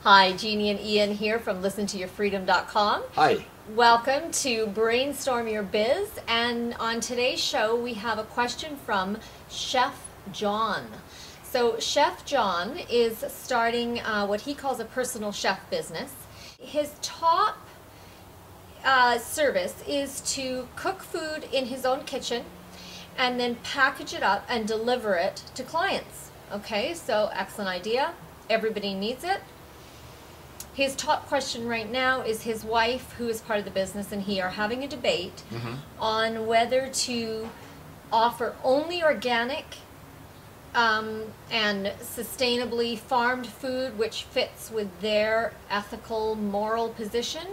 Hi, Jeannie and Ian here from listentoyourfreedom.com. Hi. Welcome to Brainstorm Your Biz, and on today's show we have a question from Chef John. So Chef John is starting what he calls a personal chef business. His top service is to cook food in his own kitchen and then package it up and deliver it to clients. Okay, so excellent idea. Everybody needs it. His top question right now is his wife, who is part of the business, and he are having a debate on whether to offer only organic and sustainably farmed food which fits with their ethical, moral position,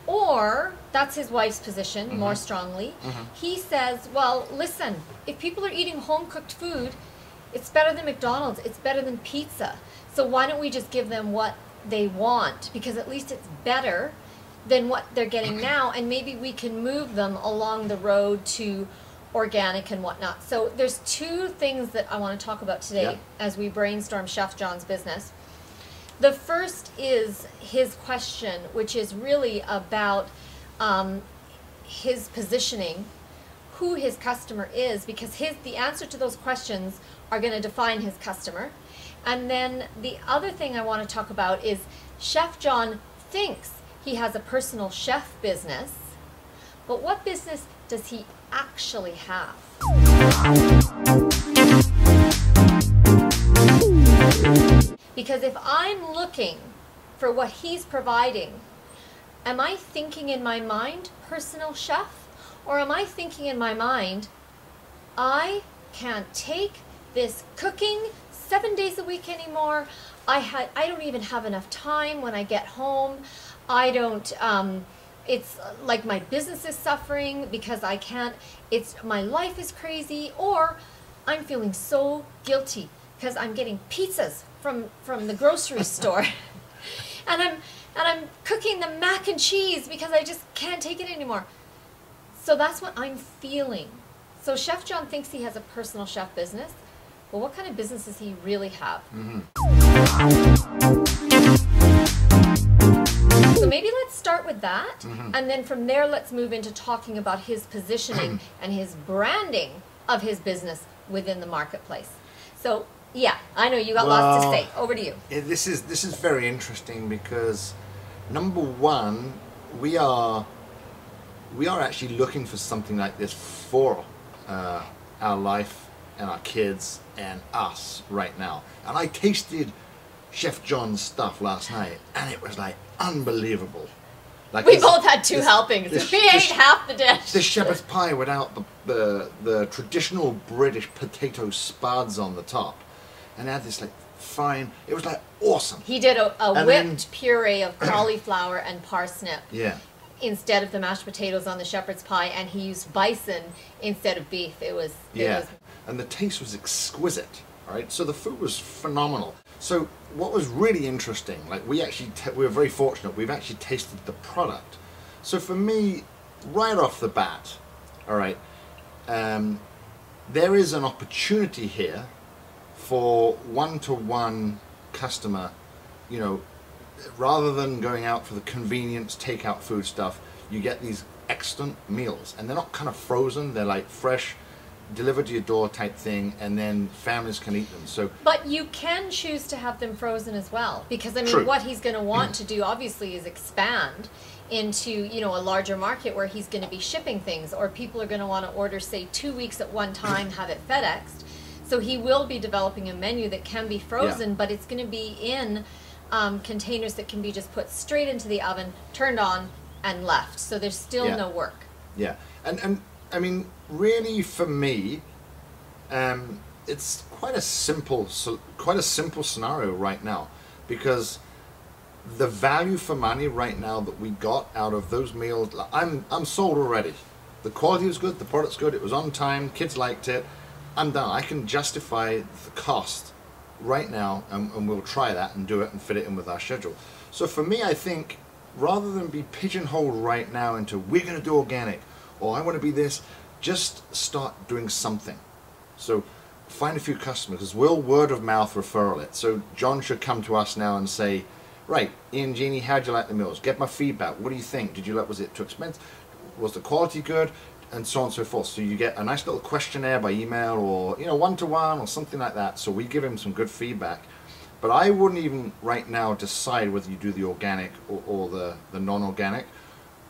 or, that's his wife's position more strongly. He says, well, listen, if people are eating home-cooked food, it's better than McDonald's, it's better than pizza. So why don't we just give them what they want, because at least it's better than what they're getting now, and maybe we can move them along the road to organic and whatnot. So there's two things that I want to talk about today as we brainstorm Chef John's business. The first is his question, which is really about his positioning, who his customer is, because the answer to those questions are going to define his customer. And then the other thing I want to talk about is Chef John thinks he has a personal chef business, but what business does he actually have? Because if I'm looking for what he's providing, am I thinking in my mind personal chef, or am I thinking in my mind, I can't take this cooking 7 days a week anymore. I don't even have enough time when I get home. I don't, it's like my business is suffering because I can't, my life is crazy, or I'm feeling so guilty because I'm getting pizzas from the grocery store. and I'm cooking the mac and cheese because I just can't take it anymore. So that's what I'm feeling. So Chef John thinks he has a personal chef business. Well, what kind of business does he really have? So maybe let's start with that, and then from there let's move into talking about his positioning and his branding of his business within the marketplace. So yeah, I know you got lots to say. Over to you. This is very interesting because, number one, we are actually looking for something like this for our life and our kids and us right now. And I tasted Chef John's stuff last night, and it was like unbelievable. Like we both had two helpings. We ate half the dish. The shepherd's pie without the traditional British potato spuds on the top, and it had this like fine. It was like awesome. He did a whipped puree of cauliflower and parsnip. Yeah. Instead of the mashed potatoes on the shepherd's pie, and he used bison instead of beef. It was and the taste was exquisite. Right, so the food was phenomenal. So what was really interesting, like we were very fortunate. We've actually tasted the product. So for me, right off the bat, all right, there is an opportunity here for one-to-one customer. You know, rather than going out for the convenience takeout food stuff, you get these excellent meals, and they're not kind of frozen. They're like fresh, delivered to your door type thing, and then families can eat them. So, but you can choose to have them frozen as well, because I mean, what he's going to want to do obviously is expand into, you know, a larger market where he's going to be shipping things, or people are going to want to order, say, 2 weeks at one time, have it FedExed. So he will be developing a menu that can be frozen, but it's going to be in containers that can be just put straight into the oven, turned on, and left. So there's still no work. Yeah, and I mean, really, for me, it's quite a simple scenario right now, because the value for money right now that we got out of those meals, I'm sold already. The quality was good, the product's good, it was on time, kids liked it. I'm done. I can justify the cost right now, and we'll try that and do it and fit it in with our schedule. So for me, I think rather than be pigeonholed right now into we're going to do organic, or I want to be this, just start doing something. So find a few customers, because we'll word of mouth referral it. So John should come to us now and say, right, Ian, Jeannie, how'd you like the meals? Get my feedback. What do you think? Did you like, was it too expensive? Was the quality good? And so on and so forth. So you get a nice little questionnaire by email, or, you know, one-to-one or something like that. So we give him some good feedback. But I wouldn't even right now decide whether you do the organic or the non-organic,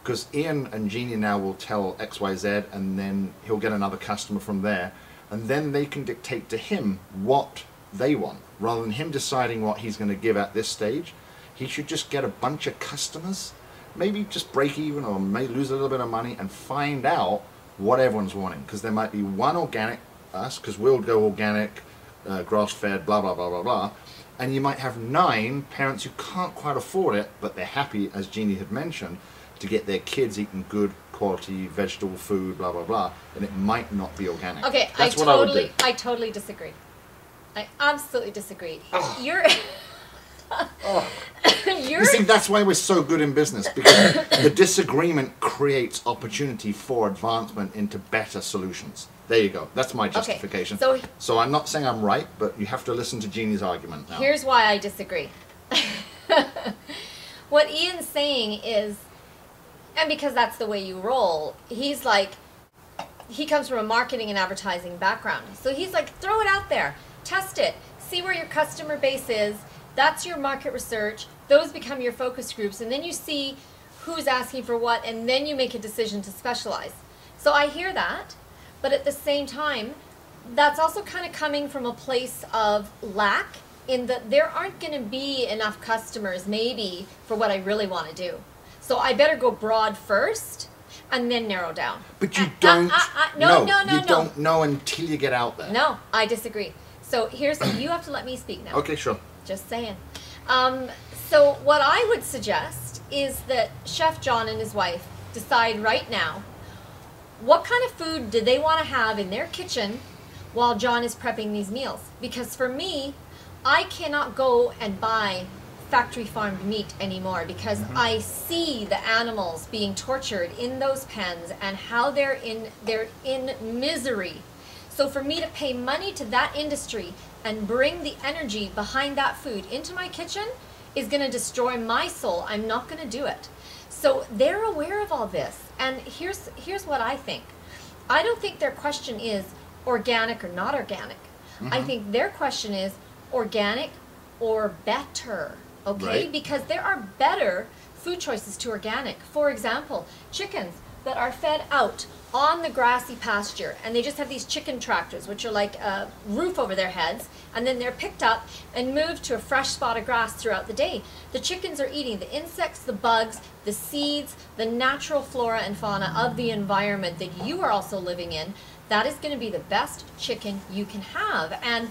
because Ian and Jeannie now will tell XYZ, and then he'll get another customer from there, and then they can dictate to him what they want, rather than him deciding what he's going to give at this stage. He should just get a bunch of customers, maybe just break even or may lose a little bit of money, and find out what everyone's wanting. Because there might be one organic, us, because we'll go organic, grass-fed, blah, blah, blah, blah, blah. And you might have 9 parents who can't quite afford it, but they're happy, as Jeannie had mentioned, to get their kids eating good quality vegetable food, blah, blah, blah. And it might not be organic. Okay, That's what I totally disagree. I absolutely disagree. Oh. You're... You see, that's why we're so good in business, because the disagreement creates opportunity for advancement into better solutions. There you go. That's my justification. Okay, so I'm not saying I'm right, but you have to listen to Jeannie's argument now. Here's why I disagree. What Ian's saying is, and because that's the way you roll, he's like, he comes from a marketing and advertising background. So he's like, throw it out there, test it, see where your customer base is. That's your market research. Those become your focus groups, and then you see who's asking for what, and then you make a decision to specialize. So I hear that, but at the same time, that's also kind of coming from a place of lack, in that there aren't going to be enough customers maybe for what I really want to do. So I better go broad first and then narrow down. But you don't No. You don't know until you get out there. No, I disagree. So here's, you have to let me speak now. Okay, sure. Just saying. So what I would suggest is that Chef John and his wife decide right now what kind of food do they want to have in their kitchen while John is prepping these meals. Because for me, I cannot go and buy factory farmed meat anymore, because I see the animals being tortured in those pens and how they're in misery. So for me to pay money to that industry and bring the energy behind that food into my kitchen is going to destroy my soul. I'm not going to do it. So they're aware of all this. And here's what I think. I don't think their question is organic or not organic. I think their question is organic or better. Okay? Right. Because there are better food choices to organic. For example, chickens that are fed out on the grassy pasture, and they just have these chicken tractors, which are like a roof over their heads, and then they're picked up and moved to a fresh spot of grass throughout the day. The chickens are eating the insects, the bugs, the seeds, the natural flora and fauna of the environment that you are also living in. That is going to be the best chicken you can have. And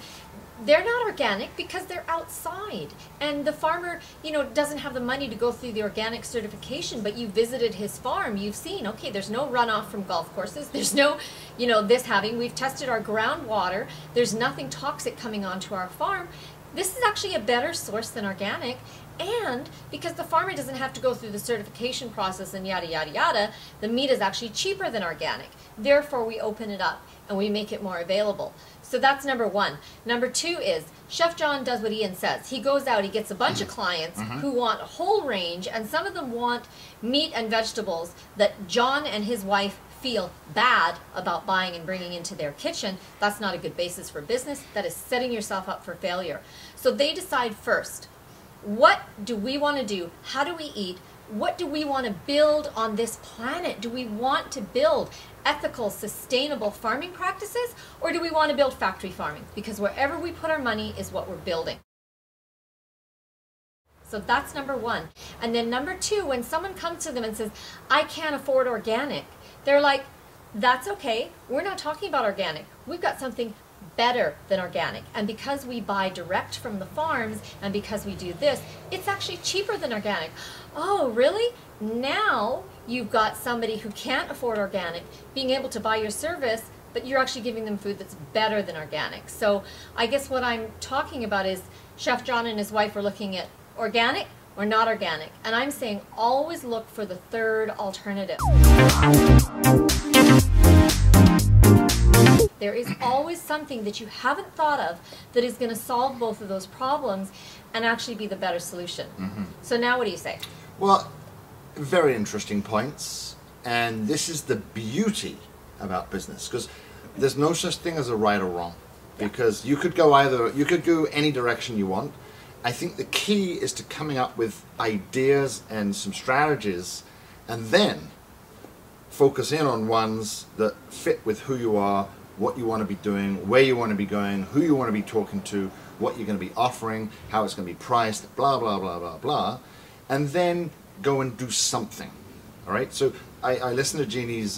they're not organic because they're outside, and the farmer, you know, doesn't have the money to go through the organic certification. But you visited his farm, you've seen, okay, there's no runoff from golf courses, there's no, you know, we've tested our groundwater, there's nothing toxic coming onto our farm. This is actually a better source than organic. And because the farmer doesn't have to go through the certification process and yada yada yada, the meat is actually cheaper than organic. Therefore we open it up and we make it more available. So that's number one. Number two is Chef John does what Ian says. He goes out, he gets a bunch of clients who want a whole range, and some of them want meat and vegetables that John and his wife feel bad about buying and bringing into their kitchen. That's not a good basis for business. That is setting yourself up for failure. So they decide first, what do we want to do? How do we eat? What do we want to build on this planet? Do we want to build ethical, sustainable farming practices, or do we want to build factory farming? Because wherever we put our money is what we're building. So that's number one. And then number two, when someone comes to them and says, I can't afford organic, they're like, that's okay. We're not talking about organic. We've got something better than organic. And because we buy direct from the farms, and because we do this, it's actually cheaper than organic. Oh, really? Now you've got somebody who can't afford organic being able to buy your service, but you're actually giving them food that's better than organic. So I guess what I'm talking about is Chef John and his wife are looking at organic or not organic. And I'm saying always look for the third alternative. There is always something that you haven't thought of that is going to solve both of those problems and actually be the better solution. So now what do you say? Well, very interesting points. And this is the beauty about business, because there's no such thing as a right or wrong, because you could go any direction you want. I think the key is to coming up with ideas and some strategies, and then focus in on ones that fit with who you are, what you want to be doing, where you want to be going, who you want to be talking to, what you're going to be offering, how it's going to be priced, blah, blah, blah, blah, blah, and then go and do something. All right? So I listened to Jeannie's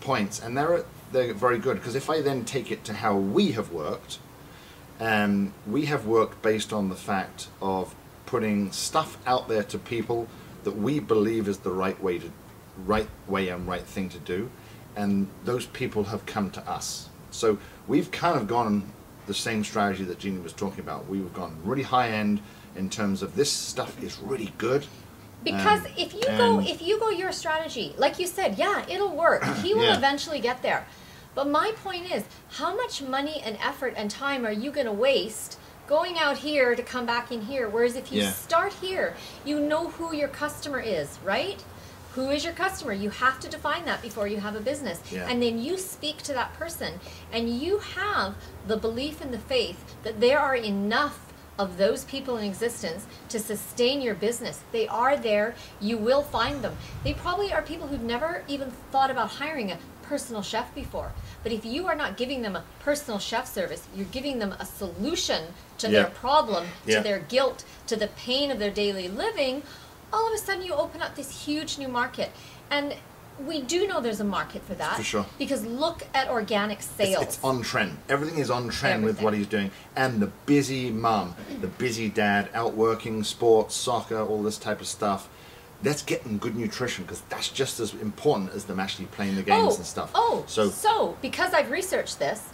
points, and they're very good, because if I then take it to how we have worked based on the fact of putting stuff out there to people that we believe is the right way and right thing to do, and those people have come to us. So we've kind of gone the same strategy that Jeannie was talking about. We've gone really high end in terms of this stuff is really good. Because if you go your strategy, like you said, yeah, it'll work. He will eventually get there. But my point is, how much money and effort and time are you going to waste going out here to come back in here? Whereas if you start here, you know who your customer is, right? Who is your customer? You have to define that before you have a business. And then you speak to that person, and you have the belief and the faith that there are enough of those people in existence to sustain your business. They are there. You will find them. They probably are people who've never even thought about hiring a personal chef before. But if you are not giving them a personal chef service, you're giving them a solution to their problem, to their guilt, to the pain of their daily living, all of a sudden you open up this huge new market. And we do know there's a market for that. For sure. Because look at organic sales. It's on trend. Everything is on trend with what he's doing. And the busy mum, the busy dad, out working, sports, soccer, all this type of stuff. That's getting good nutrition, because that's just as important as them actually playing the games and stuff. So because I've researched this,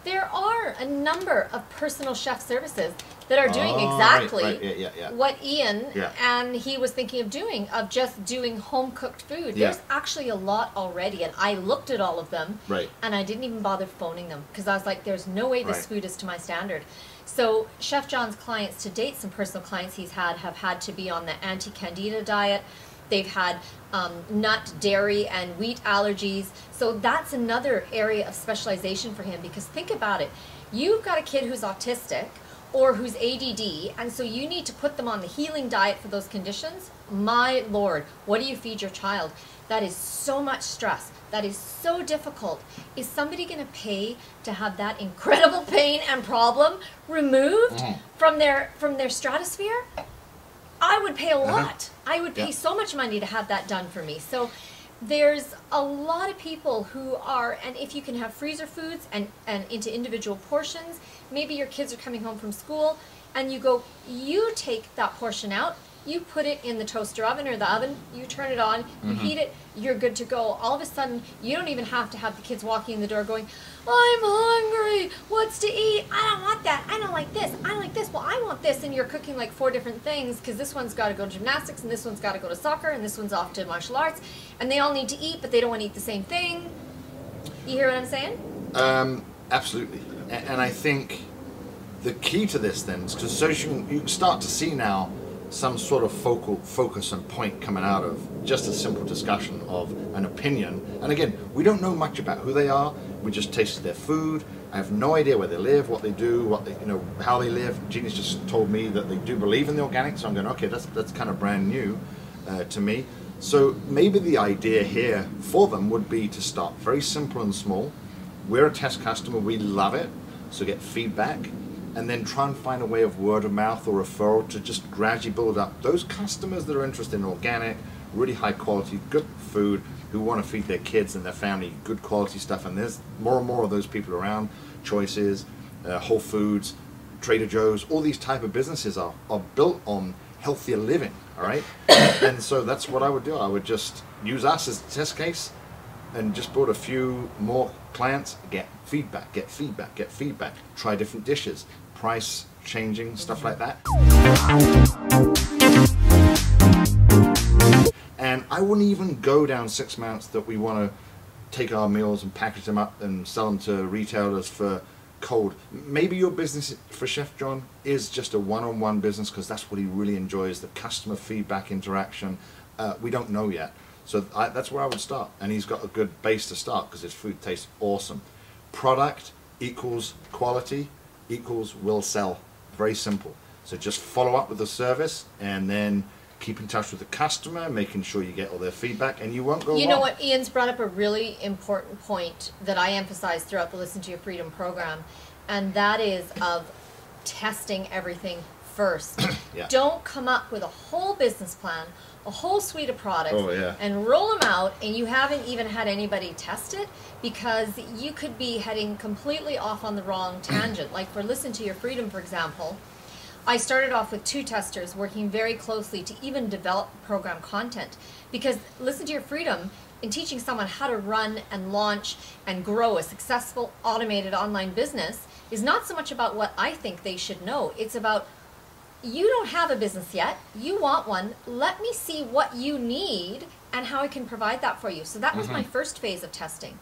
there are a number of personal chef services that are doing exactly what Ian and he was thinking of doing, of just doing home-cooked food. There's actually a lot already, and I looked at all of them, and I didn't even bother phoning them, because I was like, there's no way this food is to my standard. So Chef John's clients to date, some personal clients he's had, have had to be on the anti-candida diet. They've had nut, dairy, and wheat allergies. So that's another area of specialization for him, because think about it. You've got a kid who's autistic or who's ADD, and so you need to put them on the healing diet for those conditions. My Lord, what do you feed your child? That is so much stress. That is so difficult. Is somebody going to pay to have that incredible pain and problem removed from their stratosphere? I would pay a lot. I would pay so much money to have that done for me. So there's a lot of people who are, and if you can have freezer foods and into individual portions, maybe your kids are coming home from school and you take that portion out, you put it in the toaster oven or the oven, you turn it on, you heat it, you're good to go. All of a sudden, you don't even have to have the kids walking in the door going, I'm hungry, what's to eat? I don't want that, I don't like this, I don't like this, well I want this, and you're cooking like 4 different things, because this one's got to go to gymnastics, and this one's got to go to soccer, and this one's off to martial arts, and they all need to eat, but they don't want to eat the same thing. You hear what I'm saying? Absolutely. And I think the key to this then is, because so you start to see now some sort of focus and point coming out of just a simple discussion of an opinion. And again, we don't know much about who they are. We just tasted their food. I have no idea where they live, what they do, how they live. Jeannie's just told me that they do believe in the organic, so I'm going, okay, that's kind of brand new to me. So maybe the idea here for them would be to start very simple and small. We're a test customer, we love it, so get feedback, and then try and find a way of word of mouth or referral to just gradually build up those customers that are interested in organic, really high quality, good food, who want to feed their kids and their family good quality stuff. And there's more and more of those people around. Choices, Whole Foods, Trader Joe's, all these type of businesses are built on healthier living, all right? And so that's what I would do. I would just use us as a test case and just build a few more clients, get feedback, try different dishes, price changing, stuff like that. And I wouldn't even go down 6 months that we want to take our meals and package them up and sell them to retailers for cold. Maybe your business for Chef John is just a one-on-one business because that's what he really enjoys, the customer feedback interaction. We don't know yet. So that's where I would start. And he's got a good base to start because his food tastes awesome. Product equals quality equals will sell. Very simple. So just follow up with the service and then keep in touch with the customer, making sure you get all their feedback, and you won't go wrong. You know what, Ian's brought up a really important point that I emphasize throughout the Listen to Your Freedom program, and that is of testing everything first. Yeah. Don't come up with a whole business plan, a whole suite of products, and roll them out, and you haven't even had anybody test it, because you could be heading completely off on the wrong tangent. Like for Listen to Your Freedom, for example, I started off with 2 testers working very closely to even develop program content, because Listen to Your Freedom, in teaching someone how to run and launch and grow a successful automated online business, is not so much about what I think they should know. It's about, you don't have a business yet, you want one, let me see what you need and how I can provide that for you. So that was my first phase of testing.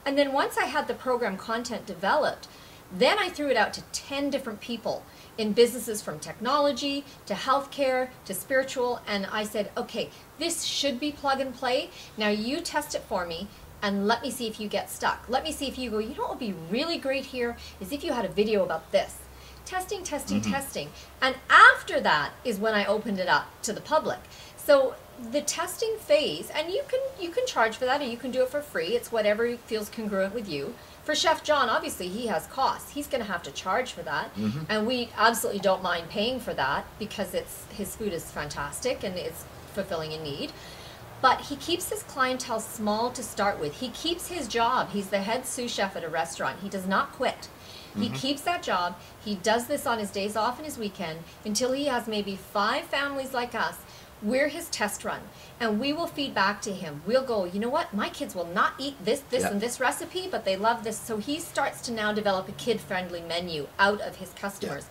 And then once I had the program content developed, then I threw it out to 10 different people in businesses from technology to healthcare to spiritual, and I said, okay, this should be plug and play. Now you test it for me and let me see if you get stuck. Let me see if you go, you know what would be really great here is if you had a video about this. Testing, testing, testing. And after that is when I opened it up to the public. So the testing phase, and you can charge for that or you can do it for free. It's whatever feels congruent with you. For Chef John, obviously, he has costs. He's going to have to charge for that. And we absolutely don't mind paying for that because his food is fantastic and it's fulfilling a need. But he keeps his clientele small to start with. He keeps his job. He's the head sous chef at a restaurant. He does not quit. He keeps that job. He does this on his days off and his weekend until he has maybe 5 families like us. We're his test run, and we will feed back to him. We'll go, you know what, my kids will not eat this, and this recipe, but they love this. So he starts to now develop a kid-friendly menu out of his customers.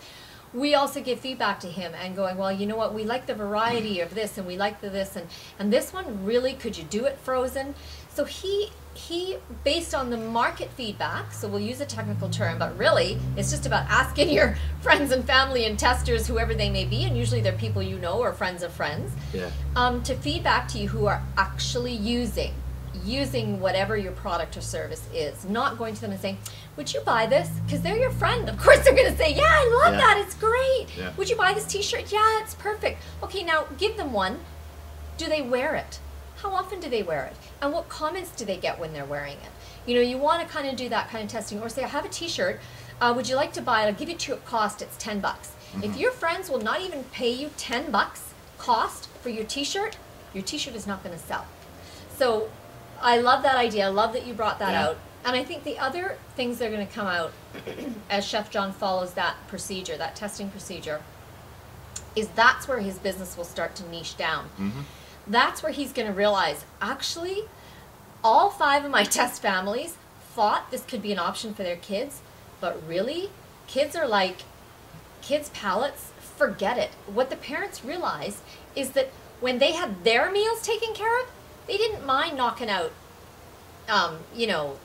We also give feedback to him and going, well, you know what, we like the variety of this, and we like this, and this one, really, could you do it frozen? So he based on the market feedback, so we'll use a technical term, but really it's just about asking your friends and family and testers, whoever they may be, and usually they're people you know or friends of friends, to feedback to you who are actually using whatever your product or service is. Not going to them and saying, would you buy this? Because they're your friend. Of course they're going to say, yeah, I love that. It's great. Would you buy this t-shirt? Yeah, it's perfect. Okay, now give them one. Do they wear it? How often do they wear it? And what comments do they get when they're wearing it? You know, you want to kind of do that kind of testing. Or say, I have a t-shirt. Would you like to buy it? I'll give it to you at cost. It's $10. If your friends will not even pay you $10 cost for your t-shirt is not going to sell. So I love that idea. I love that you brought that out. And I think the other things that are going to come out as Chef John follows that procedure, that testing procedure, is that's where his business will start to niche down. That's where he's going to realize, actually, all 5 of my test families thought this could be an option for their kids, but really, kids are like, kids' palates, forget it. What the parents realized is that when they had their meals taken care of, they didn't mind knocking out, you know,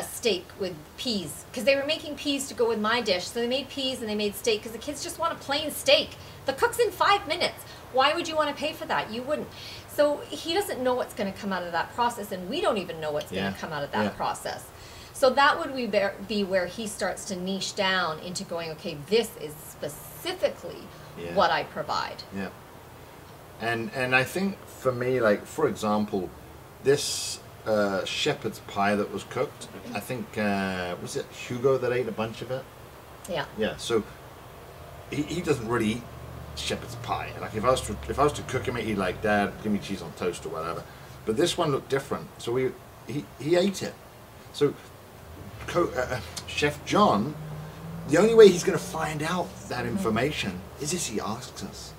steak with peas, because they were making peas to go with my dish. So they made peas and they made steak because the kids just want a plain steak. The cook's in 5 minutes. Why would you want to pay for that? You wouldn't. So he doesn't know what's going to come out of that process, and we don't even know what's going to come out of that process. So that would be where he starts to niche down into going, okay, this is specifically what I provide. And I think for me, like, for example, this shepherd's pie that was cooked, I think, was it Hugo that ate a bunch of it? Yeah, so he doesn't really eat shepherd's pie. Like, if I was to cook him it, he'd like, Dad, give me cheese on toast or whatever. But this one looked different, so he ate it. So Chef John, the only way he's going to find out that information is if he asks us.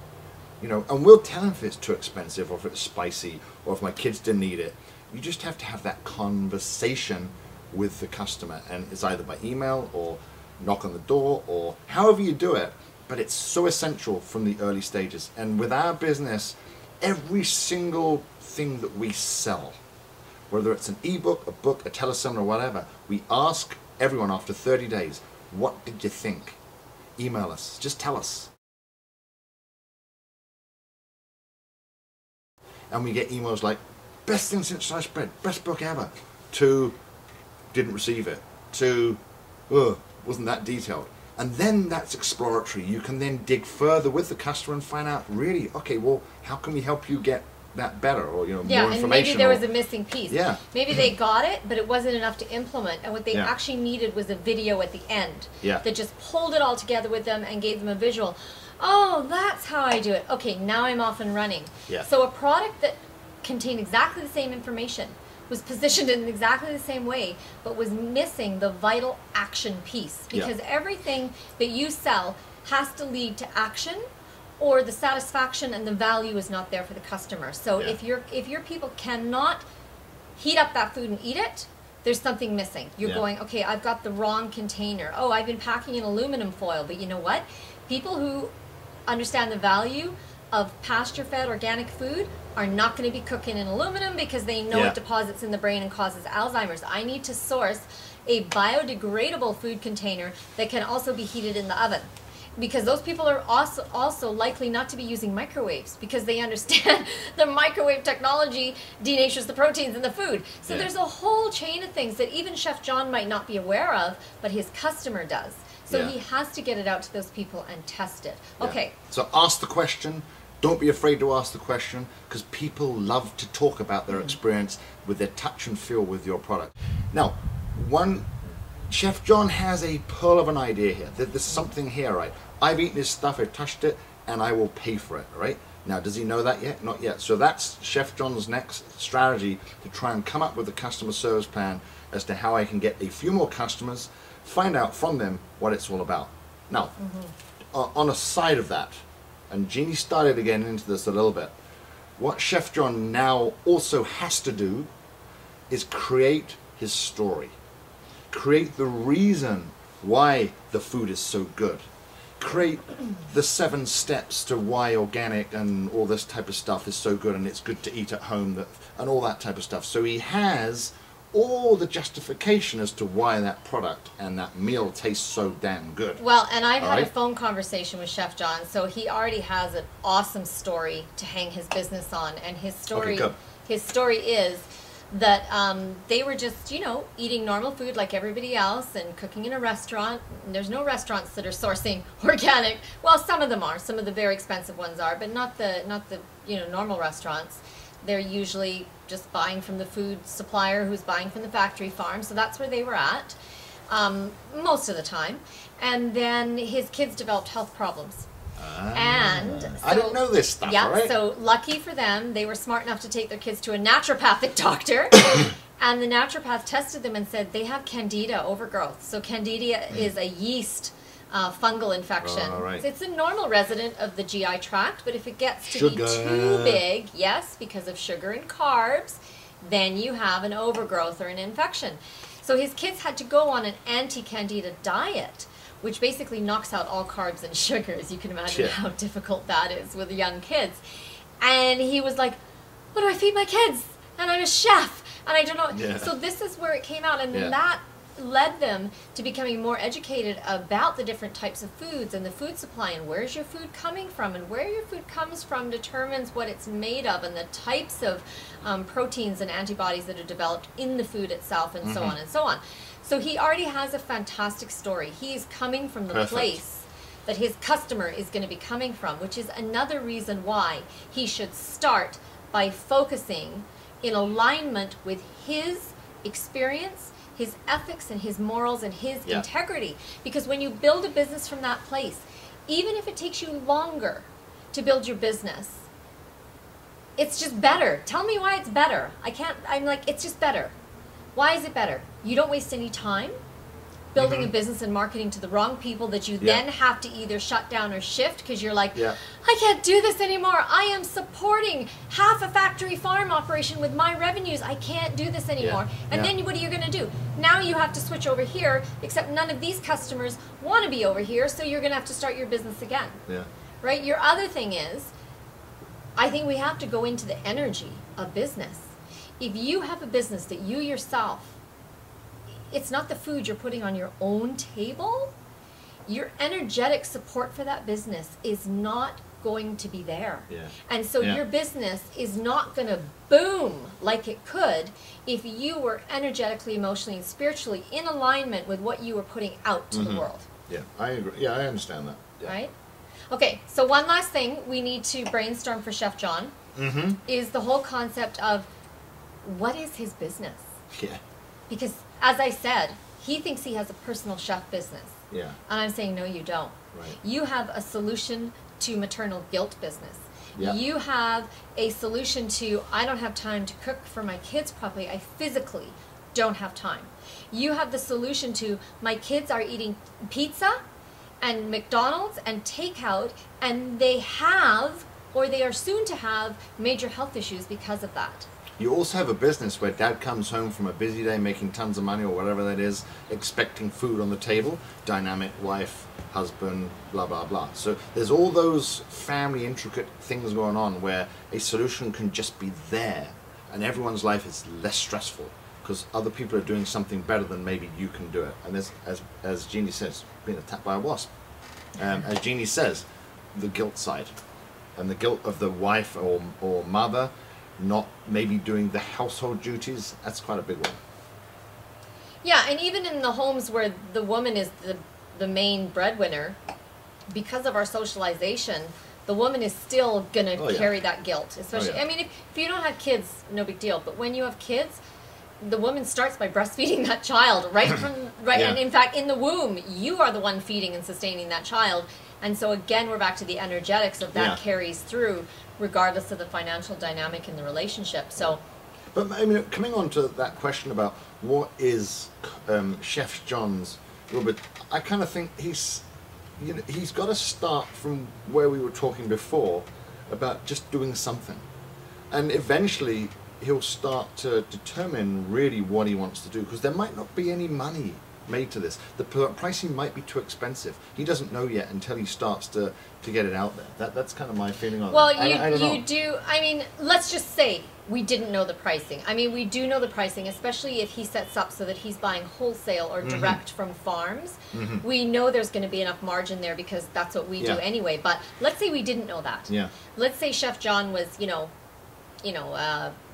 You know, and we'll tell him if it's too expensive or if it's spicy or if my kids didn't eat it. You just have to have that conversation with the customer, and it's either by email or knock on the door or however you do it. But it's so essential from the early stages. And with our business, every single thing that we sell whether it's an ebook, a book, a telesummary, or whatever, we ask everyone after 30 days, what did you think? Email us. Just tell us. And we get emails like, best thing since sliced bread, best book ever, to didn't receive it, to wasn't that detailed. And then that's exploratory. You can then dig further with the customer and find out, really, okay, well, how can we help you get that better, or more information? And maybe there was a missing piece. Yeah. Maybe they got it, but it wasn't enough to implement, and what they Yeah. actually needed was a video at the end Yeah. that just pulled it all together with them and gave them a visual. Oh, that's how I do it. Okay, now I'm off and running. Yeah. So a product that contained exactly the same information, was positioned in exactly the same way, but was missing the vital action piece, because everything that you sell has to lead to action, or the satisfaction and the value is not there for the customer. So if your people cannot heat up that food and eat it, there's something missing. You're going, okay, I've got the wrong container. Oh, I've been packing in aluminum foil. But you know what? People who understand the value of pasture-fed organic food are not going to be cooking in aluminum, because they know it deposits in the brain and causes Alzheimer's. I need to source a biodegradable food container that can also be heated in the oven, because those people are also likely not to be using microwaves, because they understand the microwave technology denatures the proteins in the food. So there's a whole chain of things that even Chef John might not be aware of, but his customer does. So he has to get it out to those people and test it. Okay. So ask the question. Don't be afraid to ask the question, because people love to talk about their experience with their touch and feel with your product. Now, Chef John has a pearl of an idea here. There's something here, right? I've eaten his stuff, I've touched it, and I will pay for it, right? Now, does he know that yet? Not yet. So that's Chef John's next strategy, to try and come up with a customer service plan as to how I can get a few more customers, find out from them what it's all about. Now, on a side of that, and Jeannie started to get into this a little bit, what Chef John now also has to do is create his story. Create the reason why the food is so good. Create the 7 steps to why organic and all this type of stuff is so good, and it's good to eat at home, and all that type of stuff. So he has all the justification as to why that product and that meal tastes so damn good. Well, and I've had a phone conversation with Chef John, so he already has an awesome story to hang his business on, and his story is that they were just, eating normal food like everybody else and cooking in a restaurant. And there's no restaurants that are sourcing organic. Well, some of them are. Some of the very expensive ones are, but not the normal restaurants. They're usually just buying from the food supplier who's buying from the factory farm. So that's where they were at most of the time. And then his kids developed health problems. And so, I didn't know this stuff, right? So lucky for them, they were smart enough to take their kids to a naturopathic doctor. And the naturopath tested them and said they have candida overgrowth. So candida is a yeast fungal infection. It's a normal resident of the GI tract, but if it gets to be too big, because of sugar and carbs, then you have an overgrowth or an infection. So his kids had to go on an anti-candida diet, which basically knocks out all carbs and sugars. You can imagine how difficult that is with young kids. And he was like, what do I feed my kids? And I'm a chef, and I don't know. So this is where it came out, and then that led them to becoming more educated about the different types of foods and the food supply, and where's your food coming from, and where your food comes from determines what it's made of, and the types of proteins and antibodies that are developed in the food itself, and so on and so on. So he already has a fantastic story. He's coming from the place that his customer is going to be coming from, which is another reason why he should start by focusing in alignment with his experience, his ethics, and his morals, and his integrity. Because when you build a business from that place, even if it takes you longer to build your business, it's just better. Tell me why it's better. I'm like, it's just better. Why is it better? You don't waste any time building a business and marketing to the wrong people that you then have to either shut down or shift, because you're like, I can't do this anymore. I am supporting half a factory farm operation with my revenues. I can't do this anymore. And then what are you going to do? Now you have to switch over here, except none of these customers want to be over here, so you're going to have to start your business again. Right? Your other thing is, I think we have to go into the energy of business. if you have a business that you yourself, it's not the food you're putting on your own table, your energetic support for that business is not going to be there. Yeah. And so Yeah. your business is not going to boom like it could if you were energetically, emotionally, and spiritually in alignment with what you were putting out to the world. Yeah, I agree. Yeah, I understand that. Yeah. Right? Okay, so one last thing we need to brainstorm for Chef John is the whole concept of what is his business? Yeah. Because, as I said, he thinks he has a personal chef business. Yeah. And I'm saying, no, you don't. Right. You have a solution to maternal guilt business. Yeah. You have a solution to, I don't have time to cook for my kids properly. I physically don't have time. You have the solution to, my kids are eating pizza and McDonald's and takeout, and they have, or they are soon to have, major health issues because of that. You also have a business where dad comes home from a busy day making tons of money or whatever that is, expecting food on the table, dynamic wife, husband, blah, blah, blah. So there's all those family intricate things going on where a solution can just be there and everyone's life is less stressful because other people are doing something better than maybe you can do it. And there's, as Jeannie says, being attacked by a wasp. As Jeannie says, the guilt side and the guilt of the wife or mother not maybe doing the household duties, that's quite a big one. Yeah, and even in the homes where the woman is the main breadwinner, because of our socialization, the woman is still going to carry that guilt. Especially, I mean, if you don't have kids, no big deal. But when you have kids, the woman starts by breastfeeding that child right from, and in fact, in the womb, you are the one feeding and sustaining that child. And so again, we're back to the energetics of that carries through, regardless of the financial dynamic in the relationship. So, but I mean, coming on to that question about what is Chef John's little bit, I kind of think he's got to start from where we were talking before about just doing something, and eventually he'll start to determine really what he wants to do, because there might not be any money made to this. The pricing might be too expensive. He doesn't know yet until he starts to get it out there. That's kind of my feeling on it. Well, I do. I mean, let's just say we didn't know the pricing. I mean, we do know the pricing, especially if he sets up so that he's buying wholesale or direct from farms. We know there's going to be enough margin there because that's what we do anyway. But let's say we didn't know that. Yeah. Let's say Chef John was,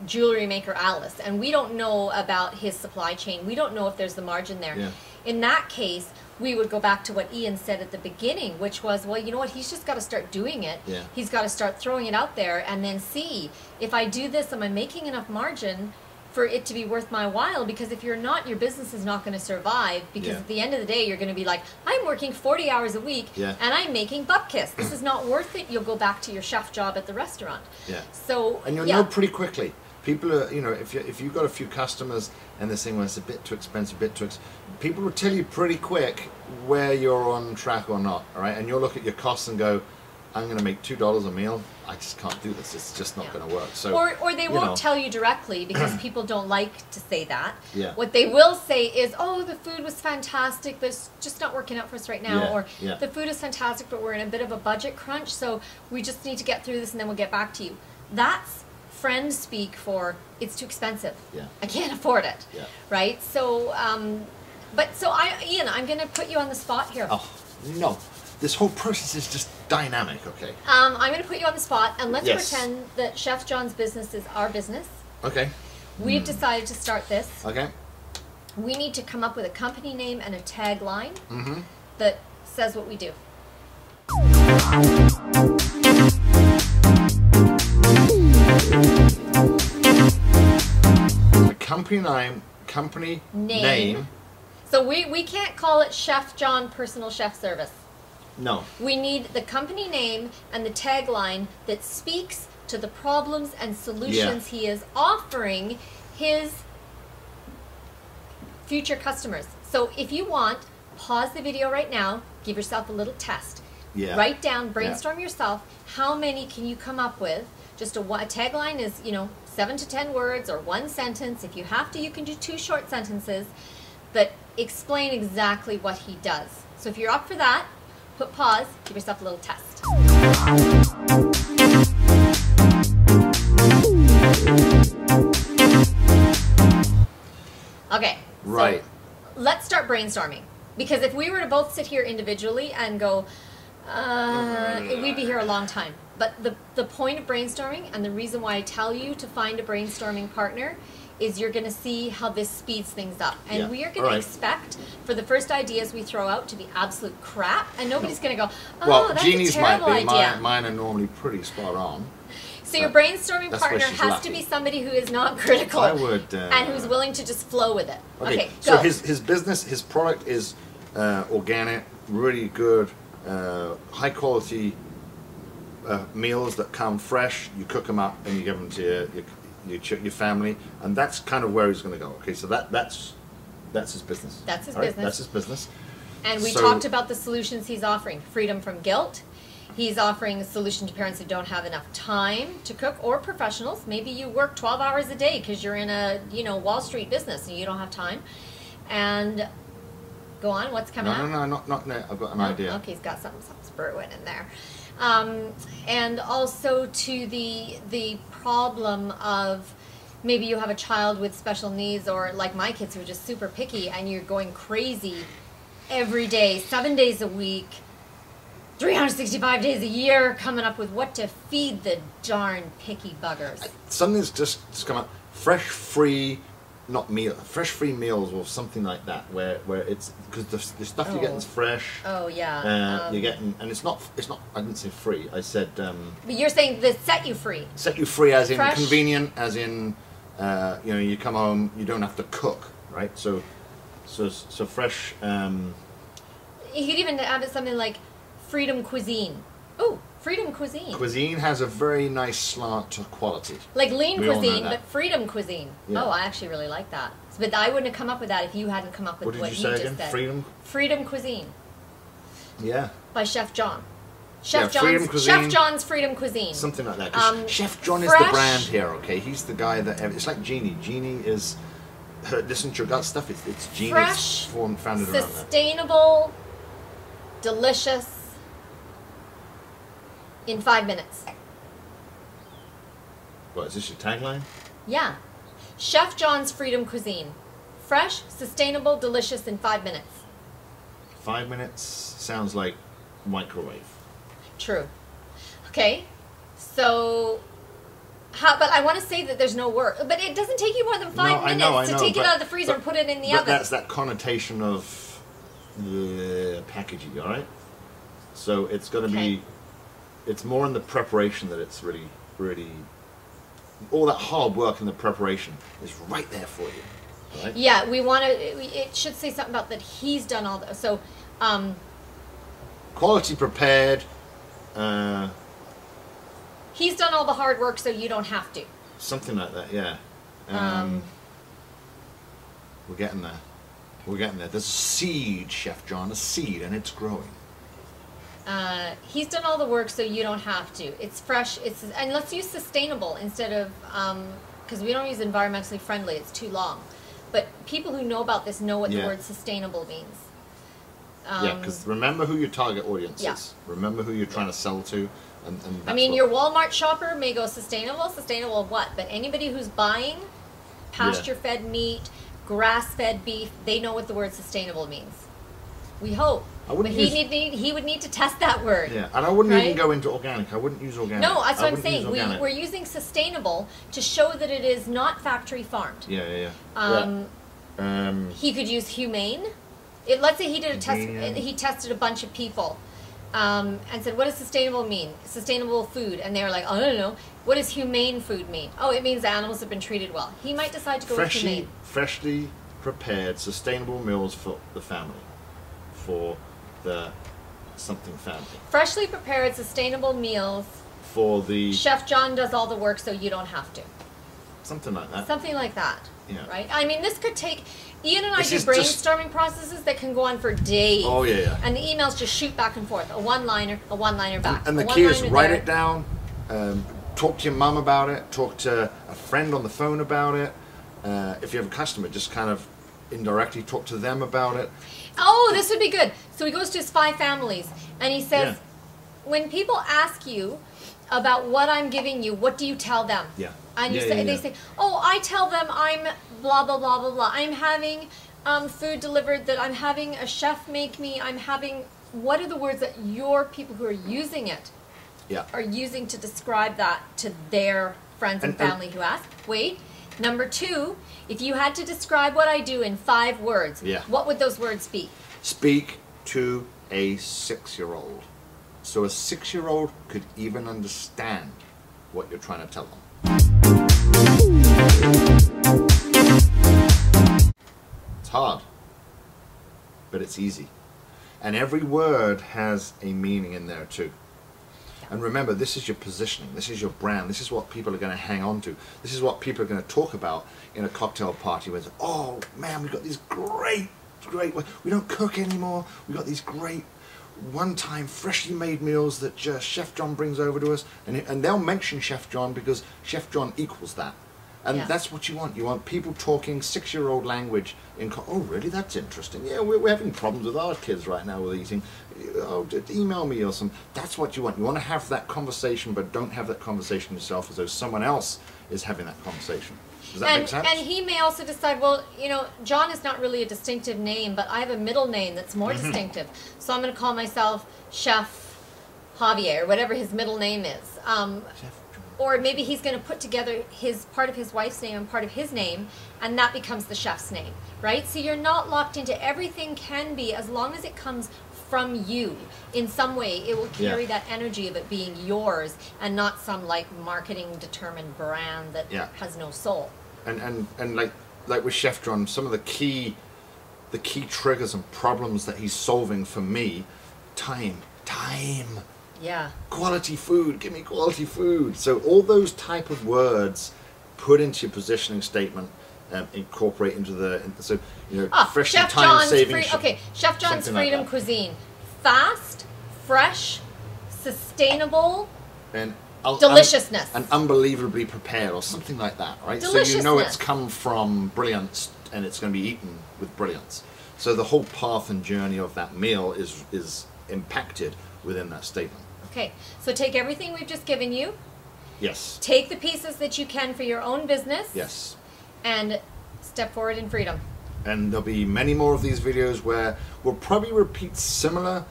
jewelry maker Alice, and we don't know about his supply chain. We don't know if there's the margin there. Yeah. In that case, we would go back to what Ian said at the beginning, which was, well, you know what, he's just got to start doing it. Yeah. He's got to start throwing it out there and then see, if I do this, am I making enough margin for it to be worth my while? Because if you're not, your business is not going to survive, because at the end of the day, you're going to be like, I'm working 40 hours a week and I'm making bupkis. This is not worth it. You'll go back to your chef job at the restaurant. Yeah. So, and you'll know pretty quickly. People are, if you've got a few customers and they're saying, well, it's a bit too expensive, people will tell you pretty quick where you're on track or not, all right? And you'll look at your costs and go, I'm going to make $2 a meal. I just can't do this. It's just not going to work. So, or they won't tell you directly, because people don't like to say that. Yeah. What they will say is, oh, the food was fantastic, but it's just not working out for us right now. Yeah. Or Yeah. the food is fantastic, but we're in a bit of a budget crunch, so we just need to get through this and then we'll get back to you. That's friend speak for, it's too expensive. Yeah. I can't afford it. Yeah. Right? So, Ian, I'm going to put you on the spot here. Oh, no. This whole process is just dynamic, okay? I'm going to put you on the spot, and let's Yes. pretend that Chef John's business is our business. Okay. We've decided to start this. Okay. We need to come up with a company name and a tagline that says what we do. A company name. So we can't call it Chef John Personal Chef Service. No. We need the company name and the tagline that speaks to the problems and solutions he is offering his future customers. So if you want, pause the video right now, give yourself a little test. Yeah. Write down, brainstorm yourself, how many can you come up with? Just a tagline is, 7 to 10 words or one sentence. If you have to, you can do 2 short sentences that explain exactly what he does. So if you're up for that, put pause, give yourself a little test. Okay. Right. So let's start brainstorming. Because if we were to both sit here individually and go, we'd be here a long time. But the point of brainstorming and the reason why I tell you to find a brainstorming partner is you're going to see how this speeds things up. And we are going to expect for the first ideas we throw out to be absolute crap. And nobody's going to go, oh, well, that's Jeannie's a terrible might be. idea. Mine are normally pretty spot on. So your brainstorming That's where partner she's has lucky. to be somebody who is not critical I would, and who's willing to just flow with it. Okay, so go. his business, his product is organic, really good, high quality meals that come fresh. You cook them up and you give them to your family, and that's kind of where he's going to go. Okay, so that's his business. That's his All right? business. That's his business. And we So- talked about the solutions he's offering. Freedom from guilt. He's offering a solution to parents who don't have enough time to cook, or professionals. Maybe you work 12 hours a day because you're in a Wall Street business and you don't have time. And go on, what's coming up? No, not now. I've got an idea. Okay, he's got something's brewing in there. And also to the problem of maybe you have a child with special needs, or like my kids who are just super picky, and you're going crazy every day, 7 days a week, 365 days a year, coming up with what to feed the darn picky buggers. Something's just come up. Fresh free meals or something like that, where it's because the stuff you're getting is fresh. Oh yeah. You're getting, and it's not. I didn't say free. I said. But you're saying that set you free. Set you free, as in Fresh. convenient, as in you come home, you don't have to cook, right? So fresh. You could even add something like freedom cuisine. Ooh, freedom cuisine. Cuisine has a very nice slant to quality. Like lean We all know cuisine, that. but freedom cuisine. Yeah. Oh, I actually really like that. But I wouldn't have come up with that if you hadn't come up with What what, did you you say just again? said. Freedom. Freedom cuisine Yeah. by Chef John. Yeah, Freedom Cuisine. Chef John's Freedom Cuisine. Something like that. 'Cause Chef John is fresh- the brand here, okay? He's the guy that... It's like Jeannie. Jeannie is... listen to your gut stuff. It's Jeannie. Fresh, It's founded around that. sustainable, delicious, in 5 minutes. What, is this your tagline? Yeah. Chef John's Freedom Cuisine. Fresh, sustainable, delicious in 5 minutes. 5 minutes sounds like microwave. True. Okay. So, but I want to say that there's no work. But it doesn't take you more than 5 I minutes know, to take it but- out of the freezer and put it in the but oven. that's that connotation of the packaging, all right? So it's going to be... It's more in the preparation that it's really, really... All that hard work in the preparation is right there for you, right? Yeah, we want to... It should say something about that he's done all the... So, Quality prepared... he's done all the hard work so you don't have to. Something like that, yeah. We're getting there. We're getting there. There's a seed, Chef John, a seed, and it's growing. He's done all the work so you don't have to. It's fresh. And let's use sustainable instead of... Because we don't use environmentally friendly. It's too long. But people who know about this know what the word sustainable means. Yeah, because remember who your target audience Yeah. is. Remember who you're trying to sell to. And I mean, your Walmart shopper may go sustainable. Sustainable of what? But anybody who's buying pasture-fed meat, grass-fed beef, they know what the word sustainable means. We hope. I But wouldn't he would need to test that word. Yeah, and I wouldn't even Right? go into organic. I wouldn't use organic. No, that's I what I'm wouldn't use saying. organic. We're using sustainable to show that it is not factory farmed. Yeah. He could use humane. Let's say he did a test. Convenient. He tested a bunch of people, and said, "What does sustainable mean? Sustainable food?" And they were like, "Oh, I don't know. What does humane food mean? Oh, it means animals have been treated well." He might decide to go with humane. Freshly prepared, sustainable meals for the family, for the something family, Freshly prepared, sustainable meals. for the Chef John does all the work, so you don't have to. something like that. Something like that. Yeah. Right? I mean, this could take... Ian and I This do is just- brainstorming processes that can go on for days. Oh, yeah. And the emails just shoot back and forth. A one-liner back. And the a key is one-liner write there. it down. Talk to your mum about it. Talk to a friend on the phone about it. If you have a customer, just kind of indirectly talk to them about it. Oh, this would be good. So he goes to his 5 families, and he says, Yeah. when people ask you, about what I'm giving you, what do you tell them? Yeah. And you Yeah, say, yeah, they yeah. say, oh, I tell them I'm blah, blah, blah, blah, blah. I'm having food delivered that I'm having a chef make me. I'm having, what are the words that your people who are using it Yeah. are using to describe that to their friends and family who ask? Wait. Number 2, if you had to describe what I do in 5 words, Yeah. what would those words be? Speak To a 6-year-old. So a 6-year-old could even understand what you're trying to tell them. It's hard, but it's easy. And every word has a meaning in there too. And remember, this is your positioning, this is your brand, this is what people are going to hang on to. This is what people are going to talk about in a cocktail party with, oh man, we've got these great, we don't cook anymore, we've got these great one-time freshly made meals that Chef John brings over to us. And they'll mention Chef John because Chef John equals that. And that's what you want. You want people talking 6-year-old language. Oh, really? That's interesting. Yeah, we're having problems with our kids right now with eating. Oh, email me or some. That's what you want. You want to have that conversation, but don't have that conversation yourself as though someone else is having that conversation. Does that make sense? And he may also decide, well, you know, John is not really a distinctive name, but I have a middle name that's more distinctive. So I'm going to call myself Chef Javier, or whatever his middle name is. Or maybe he's going to put together part of his wife's name and part of his name, and that becomes the chef's name, right? So you're not locked into everything. Can be, as long as it comes from you in some way, it will carry that energy of it being yours and not some like marketing determined brand that has no soul. And like with Chef John, some of the key triggers and problems that he's solving for me, time. Yeah. Quality food, give me quality food. So all those type of words put into your positioning statement, incorporate into the, so, you know, fresh and time-saving. Chef John's Freedom Cuisine. Fast, fresh, sustainable, and deliciousness. And unbelievably prepared or something like that, right? So you know it's come from brilliance and it's going to be eaten with brilliance. So the whole path and journey of that meal is impacted within that statement. Okay, so take everything we've just given you. Yes. Take the pieces that you can for your own business. Yes. And step forward in freedom. And there'll be many more of these videos where we'll probably repeat similar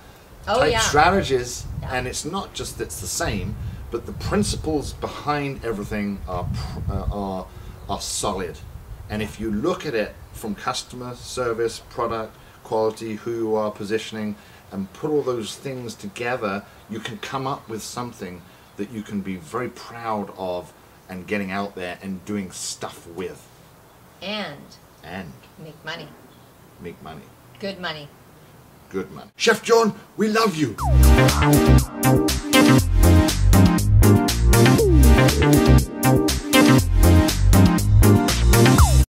type strategies, and it's not just it's the same, but the principles behind everything are solid. And if you look at it from customer service, product, quality, who you are positioning, and put all those things together, you can come up with something that you can be very proud of and getting out there and doing stuff with. And make money. Make money. Good money. Good money. Chef John, we love you.